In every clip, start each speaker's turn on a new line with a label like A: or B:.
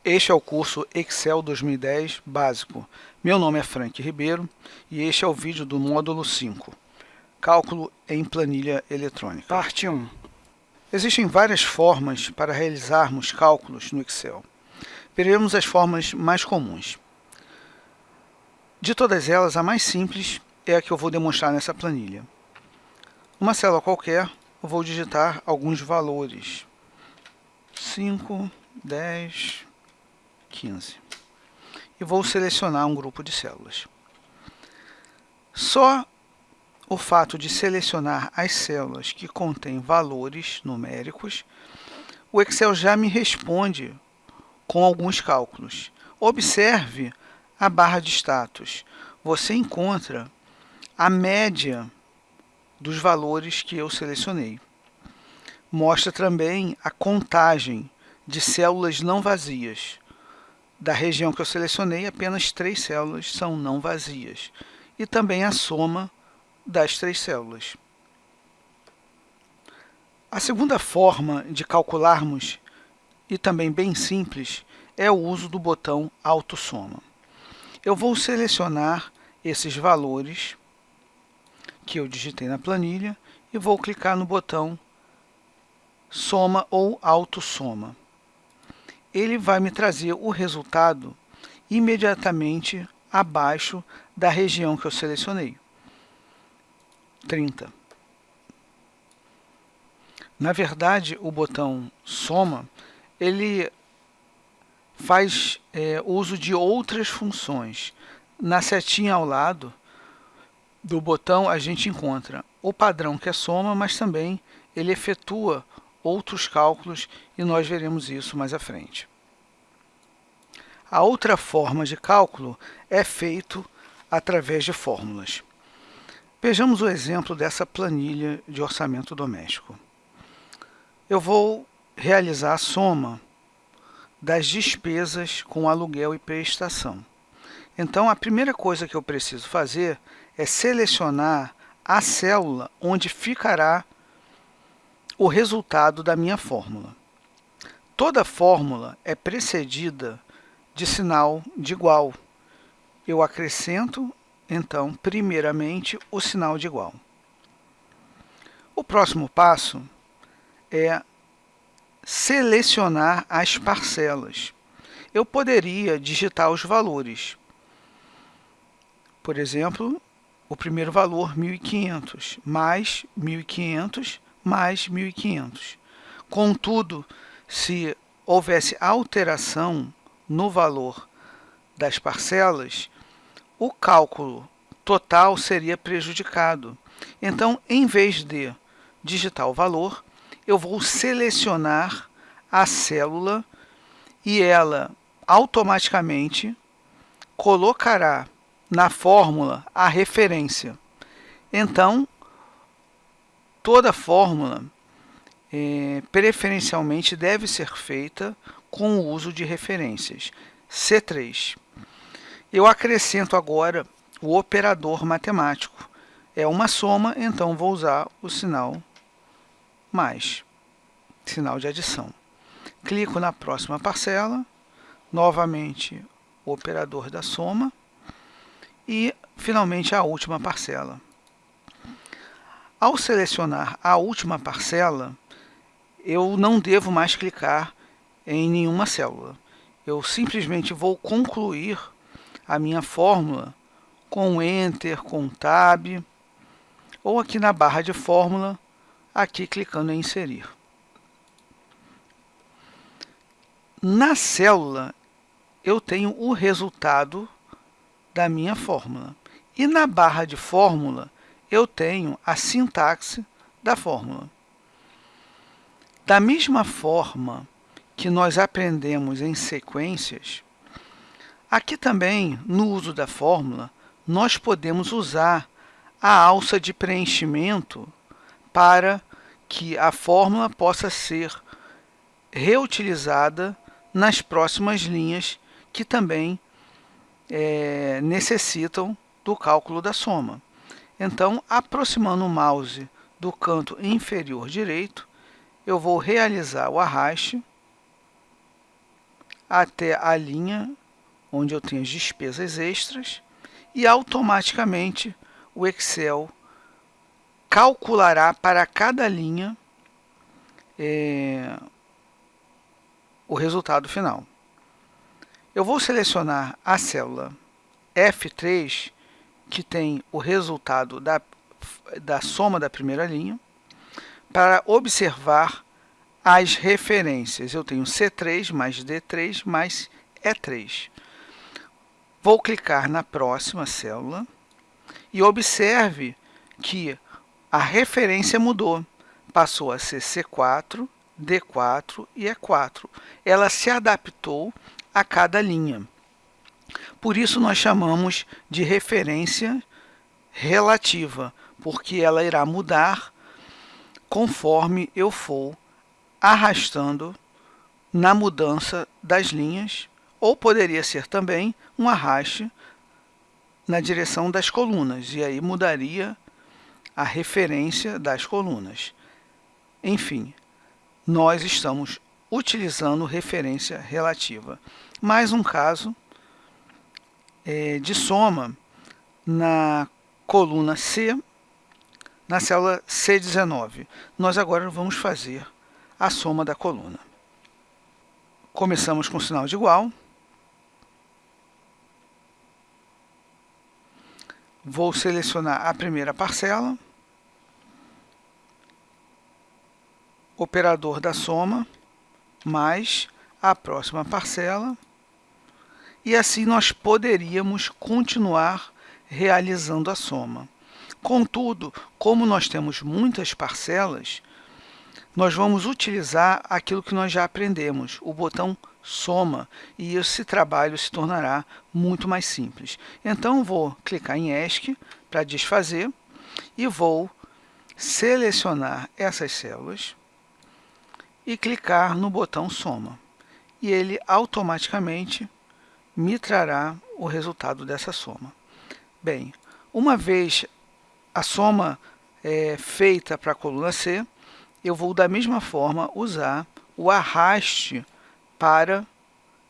A: Este é o curso Excel 2010 Básico. Meu nome é Frank Ribeiro e este é o vídeo do módulo 5, Cálculo em planilha eletrônica. Parte 1. Existem várias formas para realizarmos cálculos no Excel. Veremos as formas mais comuns. De todas elas, a mais simples é a que eu vou demonstrar nessa planilha. Numa célula qualquer, eu vou digitar alguns valores. 5, 10, 15. E vou selecionar um grupo de células. Só o fato de selecionar as células que contêm valores numéricos, o Excel já me responde com alguns cálculos. Observe a barra de status. Você encontra a média dos valores que eu selecionei. Mostra também a contagem de células não vazias. Da região que eu selecionei, apenas 3 células são não vazias. E também a soma das 3 células. A segunda forma de calcularmos, e também bem simples, é o uso do botão AutoSoma. Eu vou selecionar esses valores que eu digitei na planilha e vou clicar no botão Soma ou AutoSoma. Ele vai me trazer o resultado imediatamente abaixo da região que eu selecionei, 30. Na verdade, o botão Soma, ele faz uso de outras funções. Na setinha ao lado do botão, a gente encontra o padrão, que é soma, mas também ele efetua outros cálculos e nós veremos isso mais à frente. A outra forma de cálculo é feito através de fórmulas. Vejamos o exemplo dessa planilha de orçamento doméstico. Eu vou realizar a soma das despesas com aluguel e prestação. Então, a primeira coisa que eu preciso fazer é selecionar a célula onde ficará o resultado da minha fórmula. Toda fórmula é precedida de sinal de igual. Eu acrescento, então, primeiramente, o sinal de igual. O próximo passo é selecionar as parcelas. Eu poderia digitar os valores. Por exemplo, o primeiro valor, 1.500, mais 1.500, mais 1.500. Contudo, se houvesse alteração no valor das parcelas, o cálculo total seria prejudicado. Então, em vez de digitar o valor, eu vou selecionar a célula e ela automaticamente colocará na fórmula a referência. Então, toda fórmula preferencialmente deve ser feita com o uso de referências. C3. Eu acrescento agora o operador matemático. É uma soma, então vou usar o sinal mais, sinal de adição. Clico na próxima parcela, novamente o operador da soma e, finalmente, a última parcela. Ao selecionar a última parcela, eu não devo mais clicar em nenhuma célula. Eu simplesmente vou concluir a minha fórmula com Enter, com Tab, ou aqui na barra de fórmula, aqui clicando em Inserir. Na célula, eu tenho o resultado da minha fórmula. E na barra de fórmula, eu tenho a sintaxe da fórmula. Da mesma forma que nós aprendemos em sequências, aqui também, no uso da fórmula, nós podemos usar a alça de preenchimento para que a fórmula possa ser reutilizada nas próximas linhas que também necessitam do cálculo da soma. Então, aproximando o mouse do canto inferior direito, eu vou realizar o arraste até a linha onde eu tenho as despesas extras e automaticamente o Excel calculará para cada linha o resultado final. Eu vou selecionar a célula F3, que tem o resultado da soma da primeira linha, para observar as referências. Eu tenho C3 mais D3 mais E3. Vou clicar na próxima célula e observe que a referência mudou. Passou a ser C4, D4 e E4. Ela se adaptou a cada linha. Por isso, nós chamamos de referência relativa, porque ela irá mudar conforme eu for arrastando na mudança das linhas, ou poderia ser também um arraste na direção das colunas, e aí mudaria a referência das colunas. Enfim, nós estamos utilizando referência relativa. Mais um caso de soma na coluna C, na célula C19. Nós agora vamos fazer a soma da coluna. Começamos com o sinal de igual. Vou selecionar a primeira parcela, operador da soma, mais a próxima parcela, e assim nós poderíamos continuar realizando a soma. Contudo, como nós temos muitas parcelas, nós vamos utilizar aquilo que nós já aprendemos, o botão soma, e esse trabalho se tornará muito mais simples. Então, vou clicar em ESC para desfazer e vou selecionar essas células e clicar no botão soma. E ele automaticamente me trará o resultado dessa soma. Bem, uma vez a soma feita para a coluna C, eu vou da mesma forma usar o arraste para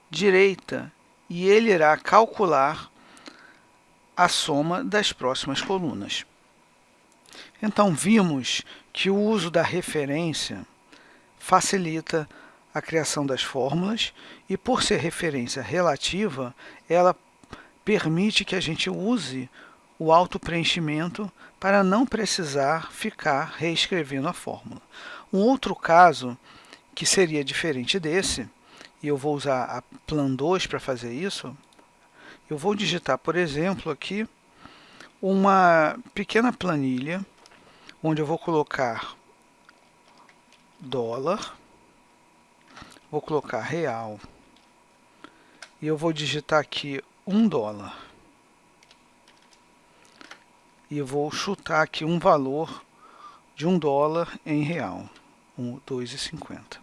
A: direita e ele irá calcular a soma das próximas colunas. Então, vimos que o uso da referência facilita a criação das fórmulas e, por ser referência relativa, ela permite que a gente use o autopreenchimento para não precisar ficar reescrevendo a fórmula. Um outro caso que seria diferente desse, e eu vou usar a Plan 2 para fazer isso, eu vou digitar, por exemplo, aqui uma pequena planilha, onde eu vou colocar dólar, vou colocar real, e eu vou digitar aqui $1. E eu vou chutar aqui um valor de $1 em real, 2,50.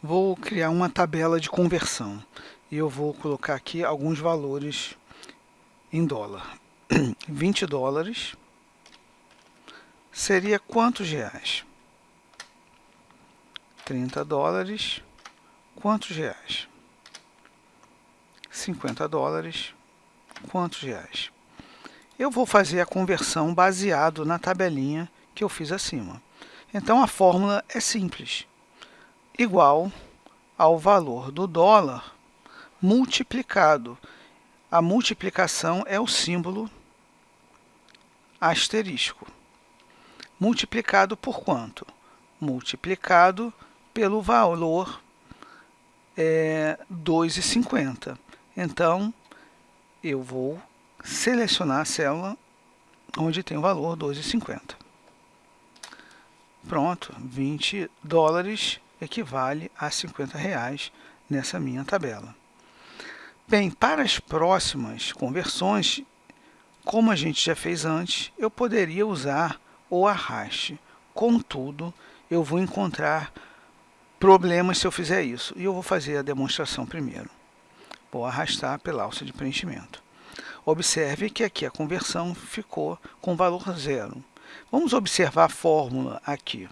A: Vou criar uma tabela de conversão e eu vou colocar aqui alguns valores em dólar. $20 seria quantos reais? $30, quantos reais? $50, quantos reais? Eu vou fazer a conversão baseado na tabelinha que eu fiz acima. Então, a fórmula é simples. Igual ao valor do dólar multiplicado. A multiplicação é o símbolo asterisco. Multiplicado por quanto? Multiplicado pelo valor 2,50. Então, eu vou selecionar a célula onde tem o valor 2,50. Pronto, $20 equivale a R$50 nessa minha tabela. Bem, para as próximas conversões, como a gente já fez antes, eu poderia usar o arraste. Contudo, eu vou encontrar problemas se eu fizer isso. E eu vou fazer a demonstração primeiro. Vou arrastar pela alça de preenchimento. Observe que aqui a conversão ficou com valor 0. Vamos observar a fórmula aqui.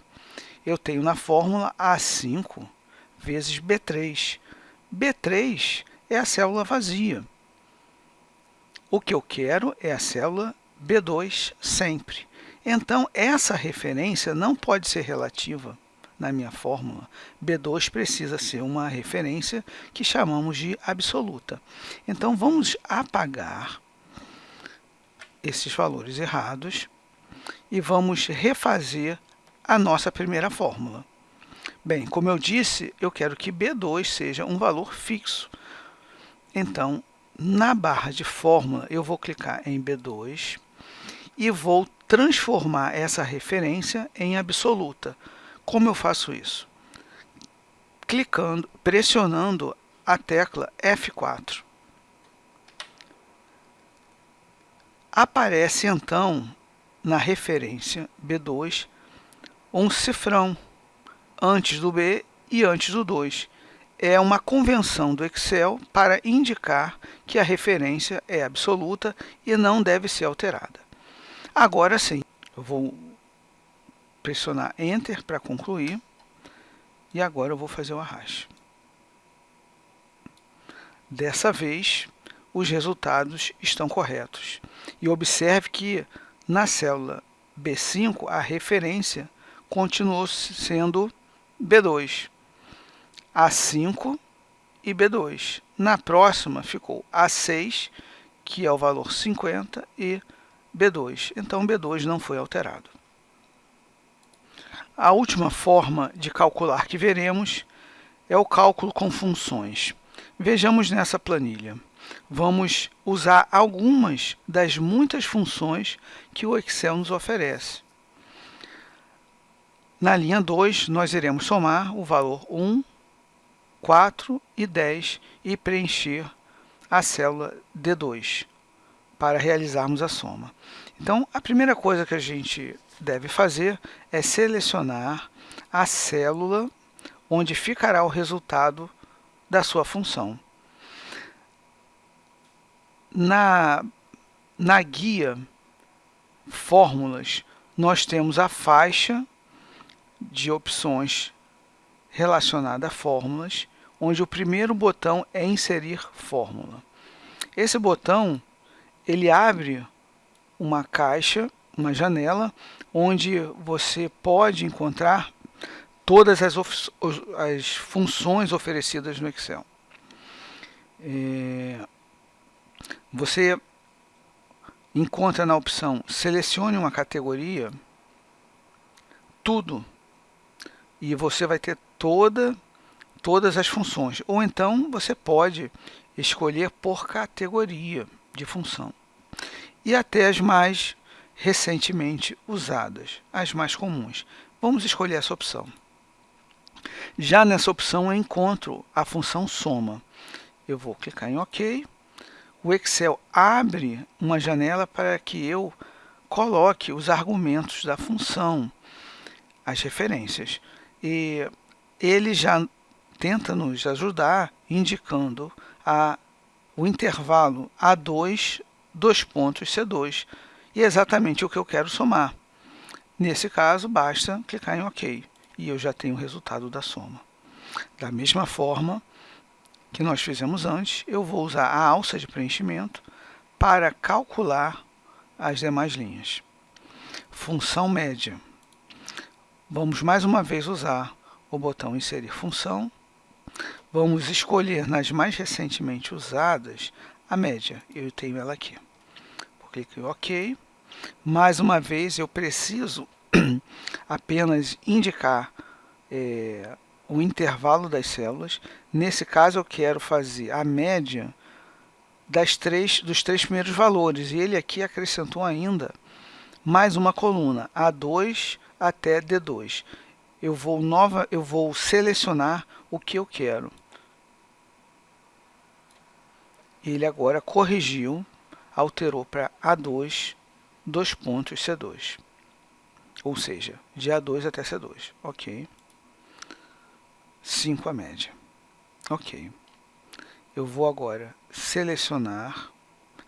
A: Eu tenho na fórmula A5 vezes B3. B3 é a célula vazia. O que eu quero é a célula B2 sempre. Então, essa referência não pode ser relativa na minha fórmula. B2 precisa ser uma referência que chamamos de absoluta. Então, vamos apagar esses valores errados e vamos refazer a nossa primeira fórmula. Bem, como eu disse, eu quero que B2 seja um valor fixo. Então, na barra de fórmula, eu vou clicar em B2 e vou transformar essa referência em absoluta. Como eu faço isso? Pressionando a tecla F4. Aparece, então, na referência B2, um cifrão antes do B e antes do 2. É uma convenção do Excel para indicar que a referência é absoluta e não deve ser alterada. Agora sim, eu vou pressionar Enter para concluir e agora eu vou fazer o arraste. Dessa vez, os resultados estão corretos. E observe que na célula B5 a referência continuou sendo B2, A5 e B2. Na próxima ficou A6, que é o valor 50, e B2. Então, B2 não foi alterado. A última forma de calcular que veremos é o cálculo com funções. Vejamos nessa planilha. Vamos usar algumas das muitas funções que o Excel nos oferece. Na linha 2, nós iremos somar o valor 1, 4 e 10 e preencher a célula D2 para realizarmos a soma. Então, a primeira coisa que a gente deve fazer é selecionar a célula onde ficará o resultado da sua função. Na guia Fórmulas, nós temos a faixa de opções relacionada a fórmulas, onde o primeiro botão é Inserir Fórmula. Esse botão, ele abre uma caixa, uma janela, onde você pode encontrar todas as funções oferecidas no Excel. Você encontra na opção Selecione uma categoria, tudo, e você vai ter todas as funções. Ou então, você pode escolher por categoria de função. E até as mais recentemente usadas, as mais comuns. Vamos escolher essa opção. Já nessa opção, eu encontro a função soma. Eu vou clicar em OK. O Excel abre uma janela para que eu coloque os argumentos da função, as referências. E ele já tenta nos ajudar indicando o intervalo A2, C2, e é exatamente o que eu quero somar. Nesse caso, basta clicar em OK, e eu já tenho o resultado da soma. Da mesma forma que nós fizemos antes, eu vou usar a alça de preenchimento para calcular as demais linhas. Função média. Vamos mais uma vez usar o botão Inserir Função. Vamos escolher nas mais recentemente usadas a média. Eu tenho ela aqui. Vou clicar em OK. Mais uma vez, eu preciso apenas indicar o intervalo das células. Nesse caso, eu quero fazer a média dos três primeiros valores. E ele aqui acrescentou ainda mais uma coluna, A2 até D2. Eu vou selecionar o que eu quero. Ele agora corrigiu, alterou para A2, C2. Ou seja, de A2 até C2. OK. 5 a média. OK. Eu vou agora selecionar,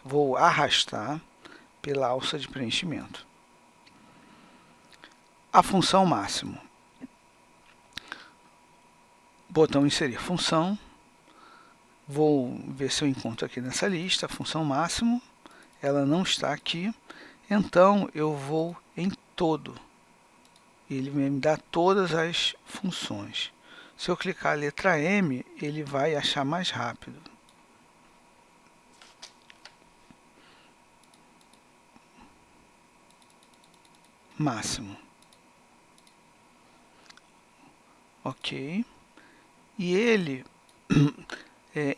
A: vou arrastar pela alça de preenchimento. A função máximo. Botão Inserir Função. Vou ver se eu encontro aqui nessa lista a função máximo. Ela não está aqui. Então, eu vou em todo. Ele vai me dar todas as funções. Se eu clicar a letra M, ele vai achar mais rápido. Máximo. Ok. E ele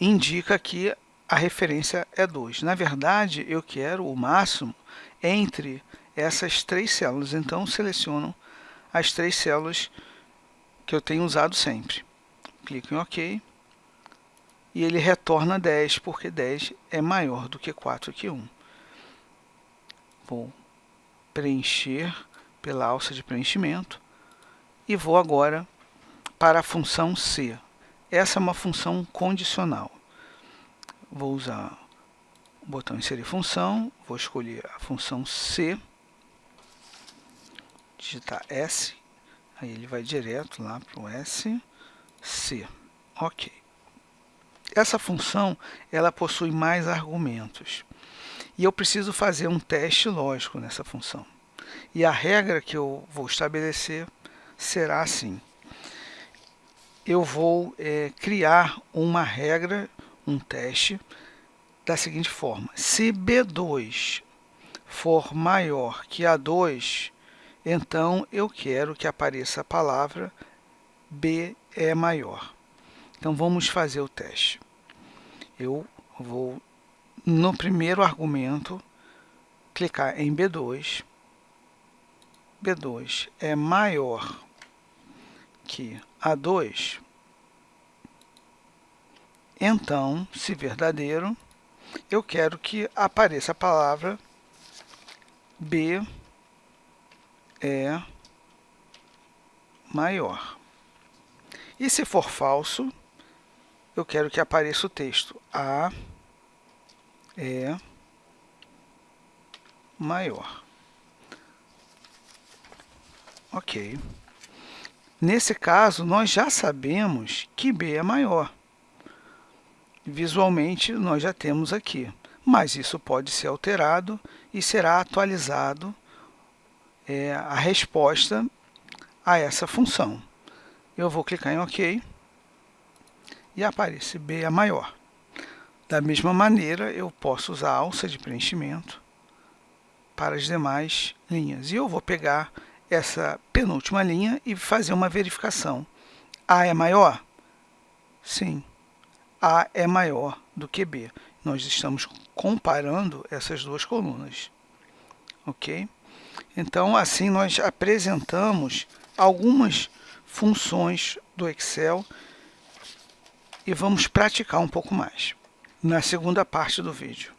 A: indica que a referência é 2. Na verdade, eu quero o máximo entre essas 3 células. Então, seleciono as 3 células que eu tenho usado sempre. Clico em OK. E ele retorna 10, porque 10 é maior do que 4 que 1. Vou preencher pela alça de preenchimento. E vou agora para a função C. Essa é uma função condicional. Vou usar o botão inserir função, vou escolher a função C, digitar S, aí ele vai direto lá para o S, C. Ok. Essa função, ela possui mais argumentos. E eu preciso fazer um teste lógico nessa função. E a regra que eu vou estabelecer será assim. Eu vou criar uma regra, um teste, da seguinte forma. Se B2 for maior que A2, então eu quero que apareça a palavra B é maior. Então, vamos fazer o teste. Eu vou, no primeiro argumento, clicar em B2. B2 é maior que A2. Então, se verdadeiro, eu quero que apareça a palavra B é maior. E se for falso, eu quero que apareça o texto A é maior. Ok. Nesse caso, nós já sabemos que B é maior. Visualmente, nós já temos aqui. Mas isso pode ser alterado e será atualizado a resposta a essa função. Eu vou clicar em OK e aparece B é maior. Da mesma maneira, eu posso usar a alça de preenchimento para as demais linhas. E eu vou pegar essa penúltima linha e fazer uma verificação. A é maior? Sim, A é maior do que B. Nós estamos comparando essas duas colunas. Ok? Então, assim, nós apresentamos algumas funções do Excel e vamos praticar um pouco mais na segunda parte do vídeo.